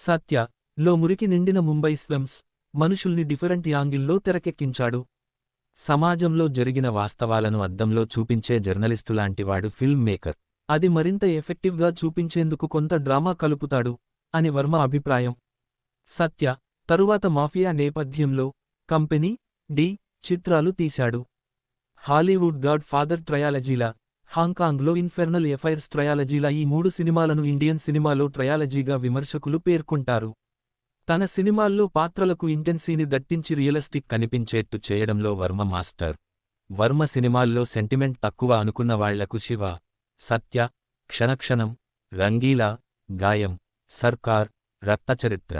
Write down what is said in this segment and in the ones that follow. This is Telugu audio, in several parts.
సత్య లో మురికి నిండిన ముంబై స్లమ్స్ మనుషుల్ని డిఫరెంట్ యాంగిల్లో తెరకెక్కించాడు. సమాజంలో జరిగిన వాస్తవాలను అద్దంలో చూపించే జర్నలిస్టులాంటివాడు ఫిల్మ్ మేకర్. అది మరింత ఎఫెక్టివ్గా చూపించేందుకు కొంత డ్రామా కలుపుతాడు అని వర్మ అభిప్రాయం. సత్య తరువాత మాఫియా నేపథ్యంలో కంపెనీ డి చిత్రాలు తీశాడు. హాలీవుడ్ గాడ్ ఫాదర్ ట్రయాలజీలా, హాంకాంగ్లో ఇన్ఫెర్నల్ ఎఫైర్స్ ట్రయాలజీలా ఈ 3 సినిమాలను ఇండియన్ సినిమాలో ట్రయాలజీగా విమర్శకులు పేర్కొంటారు. తన సినిమాల్లో పాత్రలకు ఇంటెన్సీని దట్టించి రియలిస్టిక్ కనిపించేట్టు చేయడంలో వర్మ మాస్టర్. వర్మ సినిమాల్లో సెంటిమెంట్ తక్కువ అనుకున్న వాళ్లకు శివ, సత్య, క్షణక్షణం, రంగీలా, గాయం, సర్కార్, రక్తచరిత్ర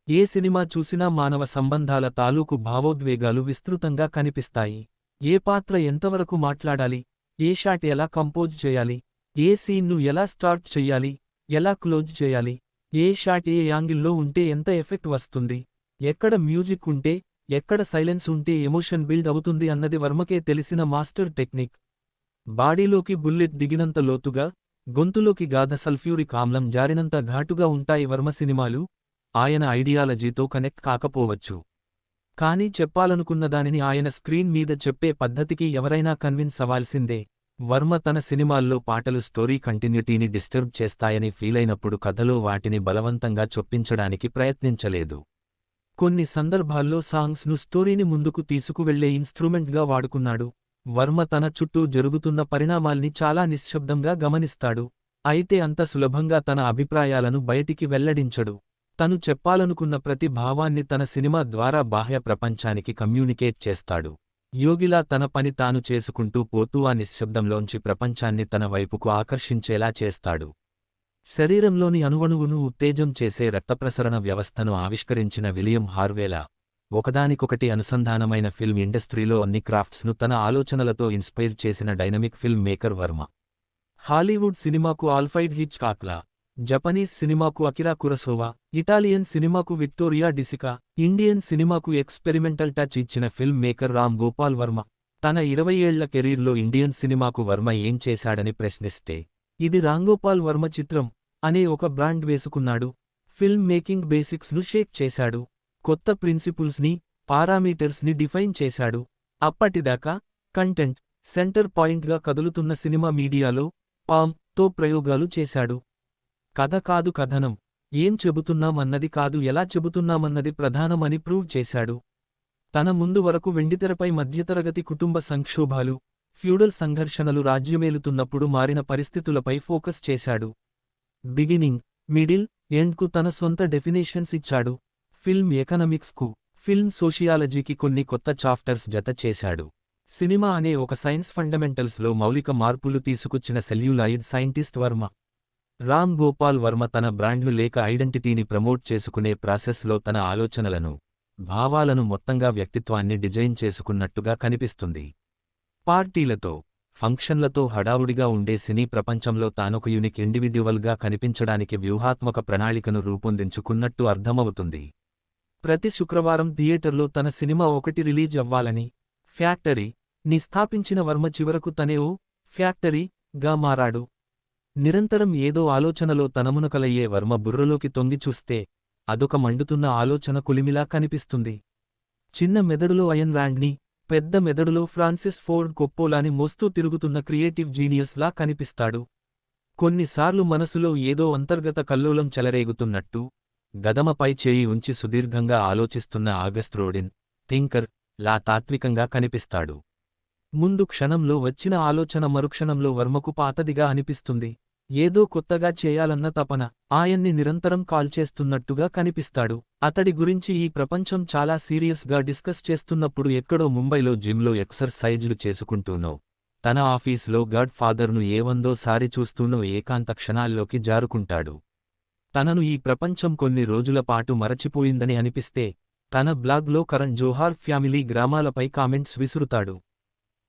ఏ సినిమా చూసినా మానవ సంబంధాల తాలూకు భావోద్వేగాలు విస్తృతంగా కనిపిస్తాయి. ఏ పాత్ర ఎంతవరకు మాట్లాడాలి, ఏ షాట్ ఎలా కంపోజ్ చేయాలి, ఏ సీన్ను ఎలా స్టార్ట్ చెయ్యాలి, ఎలా క్లోజ్ చేయాలి, ఏ షాట్ ఏ యాంగిల్లో ఉంటే ఎంత ఎఫెక్ట్ వస్తుంది, ఎక్కడ మ్యూజిక్ ఉంటే ఎక్కడ సైలెన్స్ ఉంటే ఎమోషన్ బిల్డ్ అవుతుంది అన్నది వర్మకే తెలిసిన మాస్టర్ టెక్నిక్. బాడీలోకి బుల్లెట్ దిగినంత లోతుగా, గొంతులోకి గాథ సల్ఫ్యూరిక్ ఆమ్లం జారినంత ఘాటుగా ఉంటాయి వర్మ సినిమాలు. ఆయన ఐడియాలజీతో కనెక్ట్ కాకపోవచ్చు, కానీ చెప్పాలనుకున్న దానిని ఆయన స్క్రీన్ మీద చెప్పే పద్ధతికి ఎవరైనా కన్విన్స్ అవ్వాల్సిందే. వర్మ తన సినిమాల్లో పాటలు స్టోరీ కంటిన్యూటీని డిస్టర్బ్ చేస్తాయని ఫీలైనప్పుడు కథలో వాటిని బలవంతంగా చొప్పించడానికి ప్రయత్నించలేదు. కొన్ని సందర్భాల్లో సాంగ్స్ను స్టోరీని ముందుకు తీసుకువెళ్లే ఇన్స్ట్రుమెంట్గా వాడుకున్నాడు. వర్మ తన చుట్టూ జరుగుతున్న పరిణామాల్ని చాలా నిశ్శబ్దంగా గమనిస్తాడు. అయితే అంత సులభంగా తన అభిప్రాయాలను బయటికి వెల్లడించడు. తను చెప్పాలనుకున్న ప్రతి భావాన్ని తన సినిమా ద్వారా బాహ్య ప్రపంచానికి కమ్యూనికేట్ చేస్తాడు. యోగిలా తన పని తాను చేసుకుంటూ పోతూ ఆ నిశ్శబ్దంలోంచి ప్రపంచాన్ని తన వైపుకు ఆకర్షించేలా చేస్తాడు. శరీరంలోని అణువణువును ఉత్తేజం చేసే రక్తప్రసరణ వ్యవస్థను ఆవిష్కరించిన విలియం హార్వేలా, ఒకదానికొకటి అనుసంధానమైన ఫిల్మ్ ఇండస్ట్రీలో అన్ని క్రాఫ్ట్స్ను తన ఆలోచనలతో ఇన్స్పైర్ చేసిన dynamic film maker Varma. Hollywood సినిమాకు ఆల్ఫ్రెడ్ హిచ్కాక్లా, జపనీస్ సినిమాకు అకిరా కురసోవా, ఇటాలియన్ సినిమాకు విక్టోరియా డిసికా, ఇండియన్ సినిమాకు ఎక్స్పెరిమెంటల్ టచ్ ఇచ్చిన ఫిల్మ్ మేకర్ రామ్ గోపాల్ వర్మ. తన 20 ఏళ్ల కెరీర్లో ఇండియన్ సినిమాకు వర్మ ఏం చేశాడని ప్రశ్నిస్తే, ఇది రాంగోపాల్ వర్మ చిత్రం అనే ఒక బ్రాండ్ వేసుకున్నాడు. ఫిల్మ్ మేకింగ్ బేసిక్స్ను షేక్ చేశాడు. కొత్త ప్రిన్సిపుల్స్ని, పారామీటర్స్ని డిఫైన్ చేశాడు. అప్పటిదాకా కంటెంట్ సెంటర్ పాయింట్గా కదులుతున్న సినిమా మీడియాలో తో ప్రయోగాలు చేశాడు. కథ కాదు కథనం, ఏం చెబుతున్నాం అన్నది కాదు ఎలా చెబుతున్నామన్నది ప్రధానమని ప్రూవ్ చేశాడు. తన ముందు వరకు వెండితెరపై మధ్యతరగతి కుటుంబ సంక్షోభాలు, ఫ్యూడల్ సంఘర్షణలు రాజ్యమేలుతున్నప్పుడు మారిన పరిస్థితులపై ఫోకస్ చేశాడు. బిగినింగ్, మిడిల్, ఎండ్కు తన సొంత డెఫినేషన్స్ ఇచ్చాడు. ఫిల్మ్ ఎకనమిక్స్కు, ఫిల్మ్ సోషియాలజీకి కొన్ని కొత్త చాప్టర్స్ జత చేశాడు. సినిమా అనే ఒక సైన్స్ ఫండమెంటల్స్లో మౌలిక మార్పులు తీసుకొచ్చిన సెల్యులాయిడ్ సైంటిస్ట్ వర్మ. రామ్ గోపాల్ వర్మ తన బ్రాండ్ను లేక ఐడెంటిటీని ప్రమోట్ చేసుకునే ప్రాసెస్లో తన ఆలోచనలను, భావాలను మొత్తంగా వ్యక్తిత్వాన్ని డిజైన్ చేసుకున్నట్టుగా కనిపిస్తుంది. పార్టీలతో, ఫంక్షన్లతో హడావుడిగా ఉండే సినీ ప్రపంచంలో తానొక యూనిక్ ఇండివిడ్యువల్గా కనిపించడానికి వ్యూహాత్మక ప్రణాళికను రూపొందించుకున్నట్టు అర్థమవుతుంది. ప్రతి శుక్రవారం థియేటర్లో తన సినిమా ఒకటి రిలీజ్ అవ్వాలని ఫ్యాక్టరీ ని స్థాపించిన వర్మ చివరకు తనే ఓ ఫ్యాక్టరీగా మారాడు. నిరంతరం ఏదో ఆలోచనలో తనమునకలయ్యే వర్మ బుర్రలోకి తొంగిచూస్తే అదొక మండుతున్న ఆలోచన కొలిమిలా కనిపిస్తుంది. చిన్న మెదడులో అయన్ ర్యాండ్ని, పెద్ద మెదడులో ఫ్రాన్సిస్ ఫోర్డ్ కొప్పోలాని మోస్తూ తిరుగుతున్న క్రియేటివ్ జీనియస్లా కనిపిస్తాడు. కొన్నిసార్లు మనసులో ఏదో అంతర్గత కల్లోలం చెలరేగుతున్నట్టు, గదమపై చేయి ఉంచి సుదీర్ఘంగా ఆలోచిస్తున్న ఆగస్ట్ రోడిన్ థింకర్ లా తాత్వికంగా కనిపిస్తాడు. ముందు క్షణంలో వచ్చిన ఆలోచన మరుక్షణంలో వర్మకు పాతదిగా అనిపిస్తుంది. ఏదో కొత్తగా చేయాలన్న తపన ఆయన్ని నిరంతరం కాల్చేస్తున్నట్టుగా కనిపిస్తాడు. అతడి గురించి ఈ ప్రపంచం చాలా సీరియస్గా డిస్కస్ చేస్తున్నప్పుడు ఎక్కడో ముంబైలో జిమ్లో ఎక్సర్సైజులు చేసుకుంటూనో, తన ఆఫీస్లో గాడ్ ఫాదర్ను ఏ 100వ సారి చూస్తూనో ఏకాంత క్షణాల్లోకి జారుకుంటాడు. తనను ఈ ప్రపంచం కొన్ని రోజుల పాటు మరచిపోయిందని అనిపిస్తే తన బ్లాగ్లో కరణ్ జోహార్ ఫ్యామిలీ గ్రామాలపై కామెంట్స్ విసురుతాడు.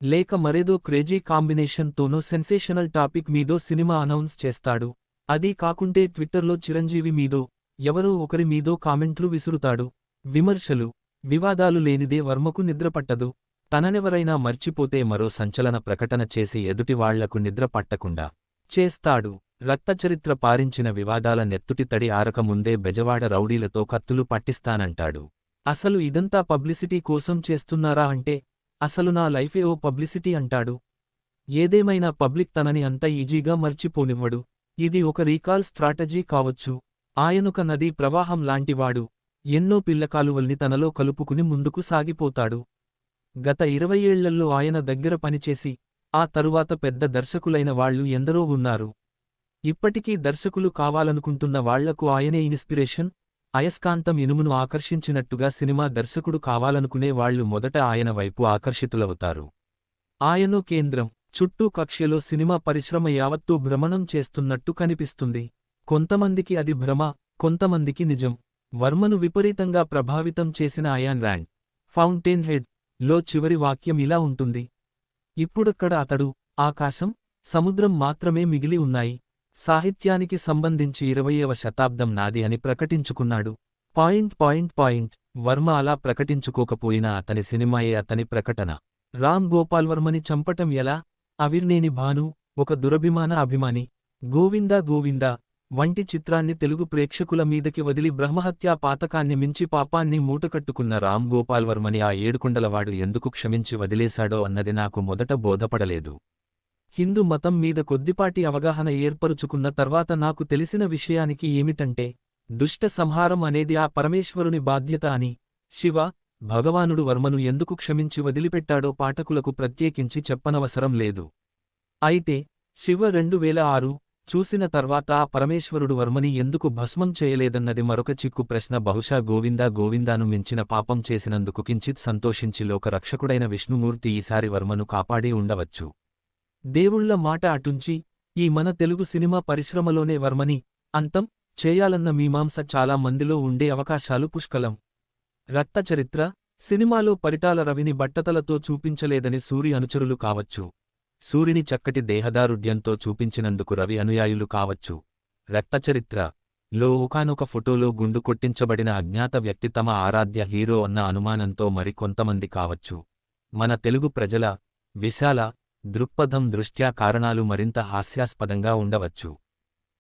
లేక మరేదో క్రేజీ కాంబినేషన్తోనో సెన్సేషనల్ టాపిక్ మీదో సినిమా అనౌన్స్ చేస్తాడు. అదీ కాకుంటే ట్విట్టర్లో చిరంజీవి మీదో, ఎవరో ఒకరి మీదో కామెంట్లు విసురుతాడు. విమర్శలు, వివాదాలు లేనిదే వర్మకు నిద్రపట్టదు. తననెవరైనా మర్చిపోతే మరో సంచలన ప్రకటన చేసి ఎదుటివాళ్లకు నిద్ర పట్టకుండా చేస్తాడు. రక్తచరిత్ర పారించిన వివాదాల నెత్తుటి తడి ఆరకముందే బెజవాడ రౌడీలతో కత్తులు పట్టిస్తానంటాడు. అసలు ఇదంతా పబ్లిసిటీ కోసం చేస్తున్నారా అంటే, అసలు నా లైఫే ఓ పబ్లిసిటీ అంటాడు. ఏదేమైనా పబ్లిక్ తనని అంత ఈజీగా మర్చిపోనివ్వడు. ఇది ఒక రీకాల్ స్ట్రాటజీ కావచ్చు. ఆయనొక నదీ ప్రవాహం లాంటివాడు. ఎన్నో పిల్లకాలువల్ని తనలో కలుపుకుని ముందుకు సాగిపోతాడు. గత 20 ఏళ్లలో ఆయన దగ్గర పనిచేసి, ఆ తరువాత పెద్ద దర్శకులైన వాళ్లు ఎందరో ఉన్నారు. ఇప్పటికీ దర్శకులు కావాలనుకుంటున్న వాళ్లకు ఆయనే ఇన్స్పిరేషన్. అయస్కాంతం ఇనుమును ఆకర్షించినట్టుగా సినిమా దర్శకుడు కావాలనుకునే వాళ్లు మొదట ఆయన వైపు ఆకర్షితులవుతారు. ఆయనో కేంద్రం. చుట్టూ కక్ష్యలో సినిమా పరిశ్రమ యావత్తూ భ్రమణం చేస్తున్నట్టు కనిపిస్తుంది. కొంతమందికి అది భ్రమ, కొంతమందికి నిజం. వర్మను విపరీతంగా ప్రభావితం చేసిన అయాన్ ర్యాండ్ ఫౌంటైన్ హెడ్ లో చివరి వాక్యం ఇలా ఉంటుంది: ఇప్పుడక్కడ అతడు, ఆకాశం, సముద్రం మాత్రమే మిగిలి ఉన్నాయి. సాహిత్యానికి సంబంధించి 20వ శతాబ్దం నాది అని ప్రకటించుకున్నాడు. వర్మ అలా ప్రకటించుకోకపోయినా అతని సినిమాయే అతని ప్రకటన. రామ్ గోపాల్ వర్మని చంపటం ఎలా? అవిర్నేని భాను, ఒక దురభిమాన అభిమాని, గోవిందా గోవిందా వంటి చిత్రాన్ని తెలుగు ప్రేక్షకుల మీదకి వదిలి బ్రహ్మహత్యా పాతకాన్ని మించి పాపాన్ని మూటకట్టుకున్న రామ్ గోపాల్ వర్మని ఆ ఏడుకొండలవాడు ఎందుకు క్షమించి వదిలేశాడో అన్నది నాకు మొదట బోధపడలేదు. హిందూ మతం మీద కొద్దిపాటి అవగాహన ఏర్పరుచుకున్న తర్వాత నాకు తెలిసిన విషయానికి ఏమిటంటే, దుష్ట సంహారం అనేది ఆ పరమేశ్వరుని బాధ్యత అని. శివ, భగవానుడు వర్మను ఎందుకు క్షమించి వదిలిపెట్టాడో పాఠకులకు ప్రత్యేకించి చెప్పనవసరం లేదు. అయితే శివ 2006 చూసిన తర్వాత ఆ పరమేశ్వరుడు వర్మని ఎందుకు భస్మం చేయలేదన్నది మరొక చిక్కు ప్రశ్న. బహుశా గోవిందా గోవిందాను మించిన పాపం చేసినందుకు కించిత్ సంతోషించి లోక రక్షకుడైన విష్ణుమూర్తి ఈసారి వర్మను కాపాడి ఉండవచ్చు. దేవుళ్ల మాట అటుంచి, ఈ మన తెలుగు సినిమా పరిశ్రమలోనే వర్మని అంతం చేయాలన్న మీమాంస చాలా మందిలో ఉండే అవకాశాలు పుష్కలం. రక్తచరిత్ర సినిమాలో పరిటాల రవిని బట్టతలతో చూపించలేదని సూరి అనుచరులు కావచ్చు. సూరిని చక్కటి దేహదారుఢ్యంతో చూపించినందుకు రవి అనుయాయులు కావచ్చు. రక్తచరిత్ర లో ఒకానొక ఫోటోలో గుండు కొట్టించబడిన అజ్ఞాత వ్యక్తి తమ ఆరాధ్య హీరో అన్న అనుమానంతో మరికొంతమంది కావచ్చు. మన తెలుగు ప్రజల విశాల దృక్పథం దృష్ట్యా కారణాలు మరింత హాస్యాస్పదంగా ఉండవచ్చు.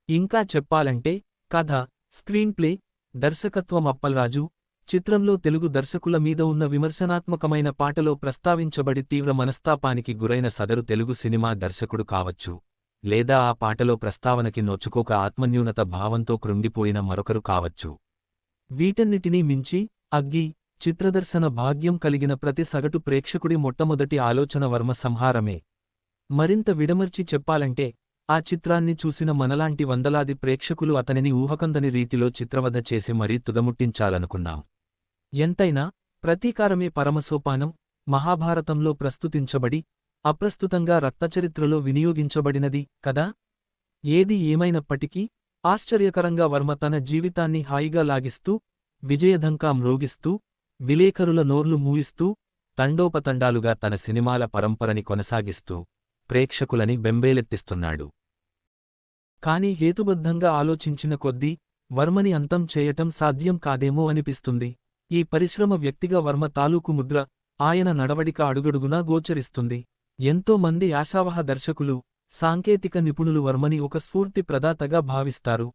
ఇంకా చెప్పాలంటే కథ, స్క్రీన్ప్లే, దర్శకత్వం అప్పల్రాజు. చిత్రంలో తెలుగు దర్శకుల మీద ఉన్న విమర్శనాత్మకమైన పాటలో ప్రస్తావించబడి తీవ్ర మనస్తాపానికి గురైన సదరు తెలుగు సినిమా దర్శకుడు కావచ్చు, లేదా ఆ పాటలో ప్రస్తావనకి నొచ్చుకోక ఆత్మన్యూనత భావంతో కృంగిపోయిన మరొకరు కావచ్చు. వీటన్నిటినీ మించి అగ్గి చిత్రదర్శన భాగ్యం కలిగిన ప్రతి సగటు ప్రేక్షకుడి మొట్టమొదటి ఆలోచన వర్మ సంహారమే. మరింత విడమర్చి చెప్పాలంటే, ఆ చిత్రాన్ని చూసిన మనలాంటి వందలాది ప్రేక్షకులు అతనిని ఊహకందని రీతిలో చిత్రవధ చేసి మరీ తుదముట్టించాలనుకున్నాం. ఎంతైనా ప్రతీకారమే పరమసోపానం మహాభారతంలో ప్రస్తుతించబడి, అప్రస్తుతంగా రక్తచరిత్రలో వినియోగించబడినది కదా. ఏది ఏమైనప్పటికీ ఆశ్చర్యకరంగా వర్మ తన జీవితాన్ని హాయిగా లాగిస్తూ, విజయఢంకా మ్రోగిస్తూ, విలేకరుల నోర్లు మూయిస్తూ, తండోపతండాలుగా తన సినిమాల పరంపరని కొనసాగిస్తూ ప్రేక్షకులని బెంబేలెత్తిస్తున్నాడు. కాని హేతుబద్ధంగా ఆలోచించిన కొద్దీ వర్మని అంతం చేయటం సాధ్యం కాదేమో అనిపిస్తుంది. ఈ పరిశ్రమ వ్యక్తిగా వర్మ తాలూకు ముద్ర, ఆయన నడవడిక అడుగడుగునా గోచరిస్తుంది. ఎంతో మంది ఆశావహ దర్శకులు, సాంకేతిక నిపుణులు వర్మని ఒక స్ఫూర్తి ప్రదాతగా భావిస్తారు.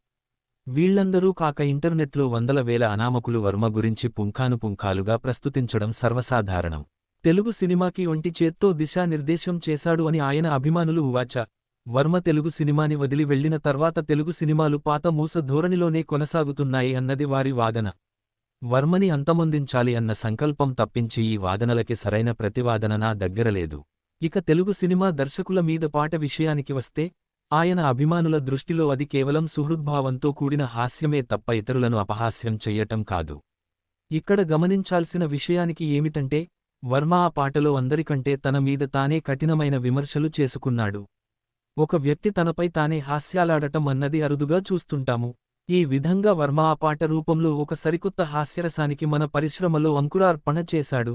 వీళ్లందరూ కాక ఇంటర్నెట్లో వందల వేల అనామకులు వర్మ గురించి పుంఖానుపుంఖాలుగా ప్రస్తుతించడం సర్వసాధారణం. తెలుగు సినిమాకి ఒంటి చేత్తో దిశానిర్దేశం చేశాడు అని ఆయన అభిమానులు ఉవాచ. వర్మ తెలుగు సినిమాని వదిలి వెళ్లిన తర్వాత తెలుగు సినిమాలు పాత మూస ధోరణిలోనే కొనసాగుతున్నాయి అన్నది వారి వాదన. వర్మని అంతమొందించాలి అన్న సంకల్పం తప్పించి ఈ వాదనలకి సరైన ప్రతివాదన నా దగ్గరలేదు. ఇక తెలుగు సినిమా దర్శకుల మీద పాట విషయానికి వస్తే, ఆయన అభిమానుల దృష్టిలో అది కేవలం సుహృద్భావంతో కూడిన హాస్యమే తప్ప ఇతరులను అపహాస్యం చెయ్యటం కాదు. ఇక్కడ గమనించాల్సిన విషయానికి ఏమిటంటే, వర్మ ఆ పాటలో అందరికంటే తన మీద తానే కఠినమైన విమర్శలు చేసుకున్నాడు. ఒక వ్యక్తి తనపై తానే హాస్యాలాడటం అన్నది అరుదుగా చూస్తుంటాము. ఈ విధంగా వర్మ ఆ పాట రూపంలో ఒక సరికొత్త హాస్యరసానికి మన పరిశ్రమలో అంకురార్పణ చేశాడు.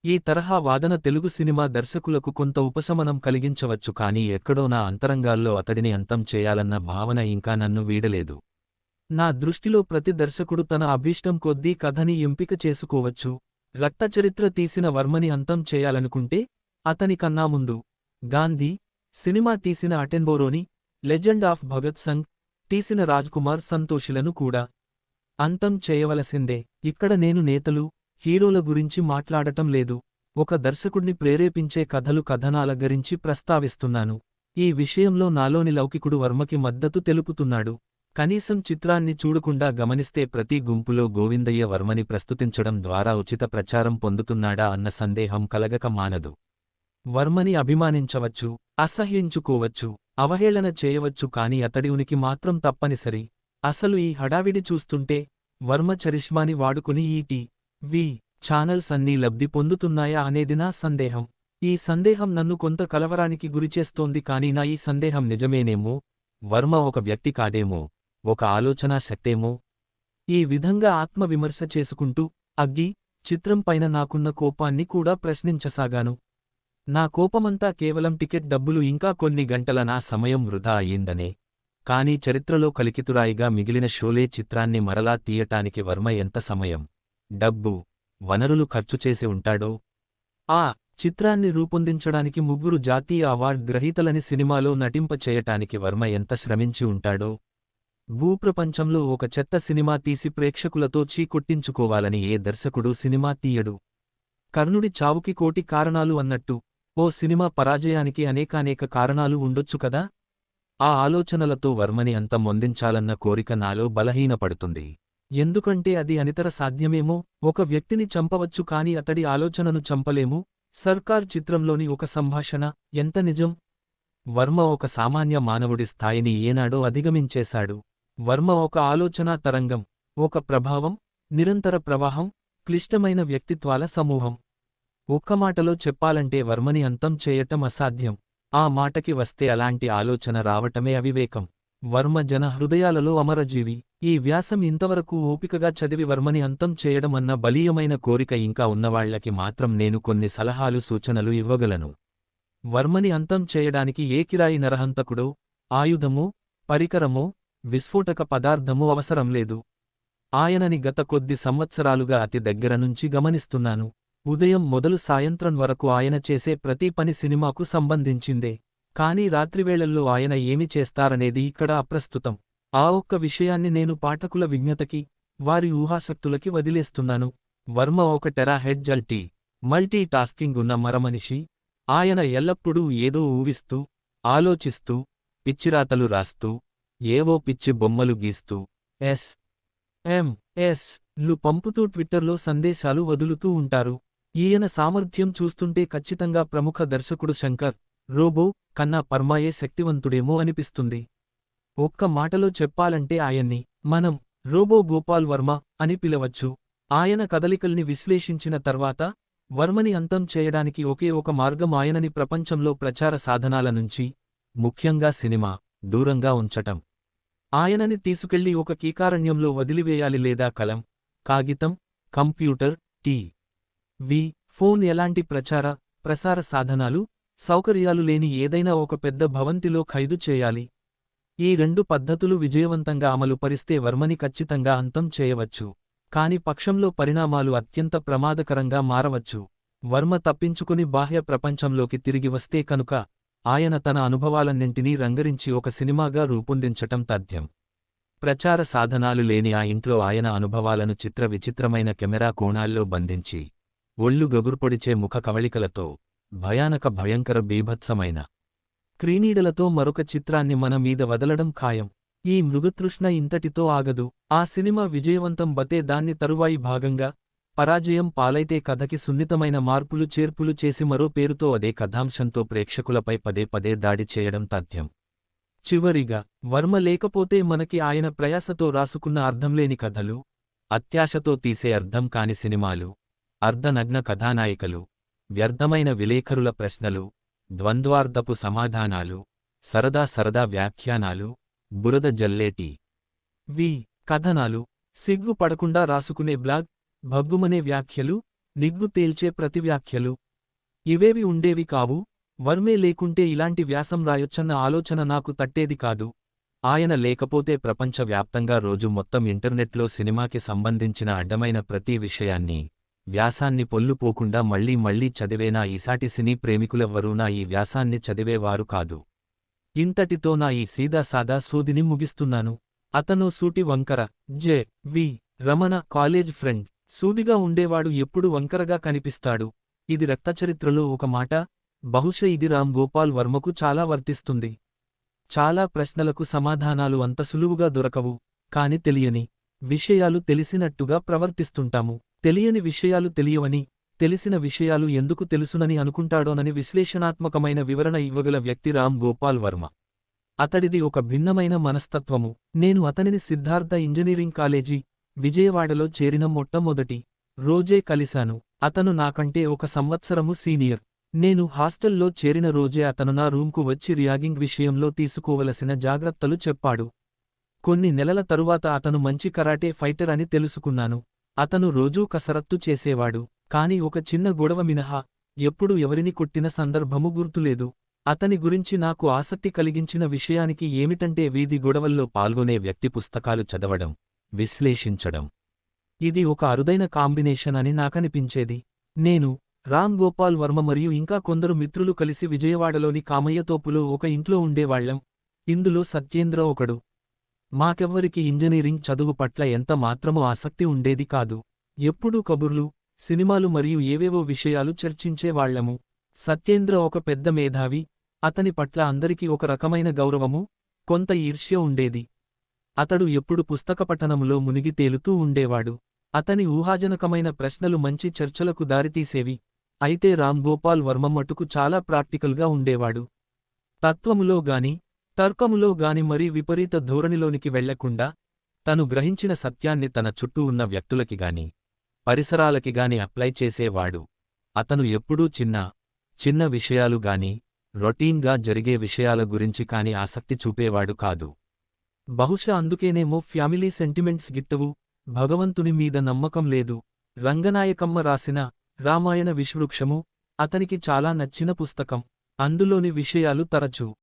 ఈ తరహా వాదన తెలుగు సినిమా దర్శకులకు కొంత ఉపశమనం కలిగించవచ్చు, కానీ ఎక్కడో నా అంతరంగాల్లో అతడిని అంతం చేయాలన్న భావన ఇంకా నన్ను వీడలేదు. నా దృష్టిలో ప్రతి దర్శకుడు తన అభీష్టం కొద్దీ కథని ఎంపిక చేసుకోవచ్చు. రక్తచరిత్ర తీసిన వర్మని అంతం చేయాలనుకుంటే, అతని కన్నా ముందు గాంధీ సినిమా తీసిన అటెన్బోరోని, లెజెండ్ ఆఫ్ భగత్ సింగ్ తీసిన రాజ్కుమార్ సంతోషులను కూడా అంతం చేయవలసిందే. ఇక్కడ నేను నేతలు, హీరోల గురించి మాట్లాడటం లేదు. ఒక దర్శకుడిని ప్రేరేపించే కథలు కథనాల గురించి ప్రస్తావిస్తున్నాను. ఈ విషయంలో నాలోని లౌకికుడు వర్మకి మద్దతు తెలుపుతున్నాడు. కనీసం చిత్రాన్ని చూడకుండా గమనిస్తే ప్రతి గుంపులో గోవిందయ్య వర్మని ప్రస్తుతించడం ద్వారా ఉచిత ప్రచారం పొందుతున్నాడా అన్న సందేహం కలగక మానదు. వర్మని అభిమానించవచ్చు, అసహ్యించుకోవచ్చు, అవహేళన చేయవచ్చు, కాని అతడి ఉనికి మాత్రం తప్పనిసరి. అసలు ఈ హడావిడి చూస్తుంటే వర్మ చరిష్మాని వాడుకుని ఈ టీవీ ఛానల్స్ అన్నీ లబ్ధి పొందుతున్నాయా అనేది నా సందేహం. ఈ సందేహం నన్ను కొంత కలవరానికి గురిచేస్తోంది. కానీ నా ఈ సందేహం నిజమేనేమో, వర్మ ఒక వ్యక్తి కాదేమో, ఒక ఆలోచనా శక్తేమో. ఈ విధంగా ఆత్మవిమర్శ చేసుకుంటూ అగ్గి చిత్రంపైన నాకున్న కోపాన్ని కూడా ప్రశ్నించసాగాను. నా కోపమంతా కేవలం టికెట్ డబ్బులు ఇంకా కొన్ని గంటల నా సమయం వృధా అయ్యిందనే. కానీ చరిత్రలో కలికితురాయిగా మిగిలిన షోలే చిత్రాన్ని మరలా తీయటానికి వర్మ ఎంత సమయం, డబ్బు, వనరులు ఖర్చు చేసి ఉంటాడో. ఆ చిత్రాన్ని రూపొందించడానికి 3 జాతీయ అవార్డ్ గ్రహీతలని సినిమాలో నటింపచేయటానికి వర్మ ఎంత శ్రమించి ఉంటాడో. భూప్రపంచంలో ఒక చెత్త సినిమా తీసి ప్రేక్షకులతో చీకొట్టించుకోవాలని ఏ దర్శకుడూ సినిమా తీయడు. కర్ణుడి చావుకి కోటి కారణాలు అన్నట్టు ఓ సినిమా పరాజయానికి అనేకానేక కారణాలు ఉండొచ్చు కదా. ఆ ఆలోచనలతో వర్మని అంతమొందించాలన్న కోరిక నాలో బలహీనపడుతుంది. ఎందుకంటే అది అనితర సాధ్యమేమో. ఒక వ్యక్తిని చంపవచ్చు కాని అతడి ఆలోచనను చంపలేము. సర్కార్ చిత్రంలోని ఒక సంభాషణ ఎంత నిజం. వర్మ ఒక సామాన్య మానవుడి స్థాయిని ఏనాడో అధిగమించేశాడు. వర్మ ఒక ఆలోచనా తరంగం, ఒక ప్రభావం, నిరంతర ప్రవాహం, క్లిష్టమైన వ్యక్తిత్వాల సమూహం. ఒక్క మాటలో చెప్పాలంటే వర్మని అంతం చేయటం అసాధ్యం. ఆ మాటకి వస్తే అలాంటి ఆలోచన రావటమే అవివేకం. వర్మ జన హృదయాలలో అమరజీవి. ఈ వ్యాసం ఇంతవరకు ఓపికగా చదివి వర్మని అంతం చేయడం అన్న బలీయమైన కోరిక ఇంకా ఉన్నవాళ్లకి మాత్రం నేను కొన్ని సలహాలు సూచనలు ఇవ్వగలను. వర్మని అంతం చేయడానికి ఏ కిరాయి నరహంతకుడో, ఆయుధమో, పరికరమో, విస్ఫోటక పదార్థమో అవసరం లేదు. ఆయనని గత కొద్ది సంవత్సరాలుగా అతి దగ్గర నుంచి గమనిస్తున్నాను. ఉదయం మొదలు సాయంత్రం వరకు ఆయన చేసే ప్రతి పని సినిమాకు సంబంధించిందే. కానీ రాత్రివేళల్లో ఆయన ఏమి చేస్తారనేది ఇక్కడ అప్రస్తుతం. ఆ ఒక్క విషయాన్ని నేను పాఠకుల విజ్ఞతకి, వారి ఊహాశక్తులకి వదిలేస్తున్నాను. వర్మ ఒక టెరాహెడ్ మల్టీ టాస్కింగ్ ఉన్న మరమనిషి. ఆయన ఎల్లప్పుడూ ఏదో ఊవిస్తూ, ఆలోచిస్తూ, పిచ్చిరాతలు రాస్తూ, ఏవో పిచ్చి బొమ్మలు గీస్తూ, లు పంపుతూ ట్విట్టర్లో సందేశాలు వదులుతూ ఉంటారు. ఈయన సామర్థ్యం చూస్తుంటే ఖచ్చితంగా ప్రముఖ దర్శకుడు శంకర్ రోబో కన్నా పర్మాయే శక్తివంతుడేమో అనిపిస్తుంది. ఒక్క మాటలో చెప్పాలంటే ఆయన్ని మనం రోబో గోపాల్ వర్మ అని పిలవచ్చు. ఆయన కదలికల్ని విశ్లేషించిన తర్వాత వర్మని అంతం చేయడానికి ఒకే ఒక మార్గం ఆయనని ప్రపంచంలో ప్రచార సాధనాల నుంచి, ముఖ్యంగా సినిమా, దూరంగా ఉంచటం. ఆయనని తీసుకెళ్లి ఒక కీకారణ్యంలో వదిలివేయాలి. లేదా కలం, కాగితం, కంప్యూటర్, ఫోన్ ఎలాంటి ప్రసార సాధనాలు, సౌకర్యాలు లేని ఏదైనా ఒక పెద్ద భవంతిలో ఖైదు చేయాలి. ఈ 2 పద్ధతులు విజయవంతంగా అమలు పరిస్తే వర్మని ఖచ్చితంగా అంతం చేయవచ్చు. కాని పక్షంలో పరిణామాలు అత్యంత ప్రమాదకరంగా మారవచ్చు. వర్మ తప్పించుకుని బాహ్య ప్రపంచంలోకి తిరిగి వస్తే కనుక ఆయన తన అనుభవాలన్నింటినీ రంగరించి ఒక సినిమాగా రూపొందించటం తథ్యం. ప్రచార సాధనాలు లేని ఆ ఇంట్లో ఆయన అనుభవాలను చిత్ర విచిత్రమైన కెమెరా కోణాల్లో బంధించి, ఒళ్ళు గగుర్పొడిచే ముఖ కవళికలతో, భయంకర బీభత్సమైన క్రీనీడలతో మరొక చిత్రాన్ని మన మీద వదలడం ఖాయం. ఈ మృగతృష్ణ ఇంతటితో ఆగదు. ఆ సినిమా విజయవంతం బతే దాన్ని తరువాయి భాగంగా, పరాజయం పాలైతే కథకి సున్నితమైన మార్పులు చేర్పులు చేసి మరో పేరుతో అదే కథాంశంతో ప్రేక్షకులపై పదే దాడి చేయడం తథ్యం. చివరిగా, వర్మ లేకపోతే మనకి ఆయన ప్రయాసతో రాసుకున్న అర్థంలేని కథలు, అత్యాశతో తీసే అర్థం కాని సినిమాలు, అర్ధనగ్న కథానాయికలు, వ్యర్థమైన విలేఖరుల ప్రశ్నలు, ద్వంద్వార్థపు సమాధానాలు, సరదా వ్యాఖ్యానాలు, బురద జల్లేటి కథనాలు, సిగ్గు పడకుండా రాసుకునే బ్లాగ్, భగ్గుమనే వ్యాఖ్యలు, నిగ్గు తేల్చే ప్రతివ్యాఖ్యలు ఇవేవి ఉండేవి కావు. వర్మే లేకుంటే ఇలాంటి వ్యాసం రాయొచ్చన్న ఆలోచన నాకు తట్టేది కాదు. ఆయన లేకపోతే ప్రపంచవ్యాప్తంగా రోజు మొత్తం ఇంటర్నెట్లో సినిమాకి సంబంధించిన అడ్డమైన ప్రతి విషయాన్ని, వ్యాసాన్ని పొల్లుపోకుండా మళ్లీ చదివేనా ఈసాటి సినీ ప్రేమికులెవ్వరూ నా ఈ వ్యాసాన్ని చదివేవారు కాదు. ఇంతటితో నా ఈ సీదాసాదా సోదిని ముగిస్తున్నాను. అతనో సూటి వంకర, J. V. Ramana college friend. సూదిగా ఉండేవాడు ఎప్పుడు వంకరగా కనిపిస్తాడు. ఇది రక్తచరిత్రలో ఒక మాట. బహుశా ఇది రామ్ గోపాల్ వర్మకు చాలా వర్తిస్తుంది. చాలా ప్రశ్నలకు సమాధానాలు అంత సులువుగా దొరకవు. కాని తెలియని విషయాలు తెలిసినట్టుగా ప్రవర్తిస్తుంటాము. తెలియని విషయాలు తెలియవని, తెలిసిన విషయాలు ఎందుకు తెలుసునని అనుకుంటాడోనని విశ్లేషణాత్మకమైన వివరణ ఇవ్వగల వ్యక్తి రామ్ గోపాల్ వర్మ. అతడిది ఒక భిన్నమైన మనస్తత్వము. నేను అతనిని సిద్ధార్థ ఇంజనీరింగ్ కాలేజీ, విజయవాడలో చేరిన మొట్టమొదటి రోజే కలిశాను. అతను నాకంటే ఒక సంవత్సరము సీనియర్. నేను హాస్టల్లో చేరిన రోజే అతను నా రూంకు వచ్చి ర్యాగింగ్ విషయంలో తీసుకోవలసిన జాగ్రత్తలు చెప్పాడు. కొన్ని నెలల తరువాత అతను మంచి కరాటే ఫైటర్ అని తెలుసుకున్నాను. అతను రోజూ కసరత్తు చేసేవాడు. కాని ఒక చిన్న గొడవ మినహా ఎప్పుడు ఎవరిని కొట్టిన సందర్భము గుర్తులేదు. అతని గురించి నాకు ఆసక్తి కలిగించిన విషయానికి ఏమిటంటే వీధి గొడవల్లో పాల్గొనే వ్యక్తి పుస్తకాలు చదవడం, విశ్లేషించడం. ఇది ఒక అరుదైన కాంబినేషన్ అని నాకనిపించేది. నేను, రామ్ గోపాల్ వర్మ మరియు ఇంకా కొందరు మిత్రులు కలిసి విజయవాడలోని కామయ్యతోపులో ఒక ఇంట్లో ఉండేవాళ్లం. ఇందులో సత్యేంద్ర ఒకడు. మాకెవ్వరికి ఇంజనీరింగ్ చదువు పట్ల ఎంత మాత్రమూ ఆసక్తి ఉండేది కాదు. ఎప్పుడూ కబుర్లు, సినిమాలు మరియు ఏవేవో విషయాలు చర్చించేవాళ్లము. సత్యేంద్ర ఒక పెద్ద మేధావి. అతని పట్ల అందరికీ ఒక రకమైన గౌరవము, కొంత ఈర్ష్య ఉండేది. అతడు ఎప్పుడు పుస్తకపఠనములో మునిగి తేలుతూ ఉండేవాడు. అతని ఊహాజనకమైన ప్రశ్నలు మంచి చర్చలకు దారితీసేవి. అయితే రామ్ గోపాల్ వర్మ మటుకు చాలా ప్రాక్టికల్గా ఉండేవాడు. తత్వములో గాని, తర్కములో గాని మరీ విపరీత ధోరణిలోనికి వెళ్లకుండా, తను గ్రహించిన సత్యాన్ని తన చుట్టూ ఉన్న వ్యక్తులకి గాని, పరిసరాలకి గాని అప్లై చేసేవాడు. అతను ఎప్పుడూ చిన్న విషయాలు గాని, రొటీన్గా జరిగే విషయాల గురించి కాని ఆసక్తి చూపేవాడు కాదు. బహుశా అందుకేనేమో ఫ్యామిలీ సెంటిమెంట్స్ గిట్టవు, భగవంతుని మీద నమ్మకం లేదు. రంగనాయకమ్మ రాసిన రామాయణ విశ్వవృక్షము అతనికి చాలా నచ్చిన పుస్తకం. అందులోని విషయాలు తరచూ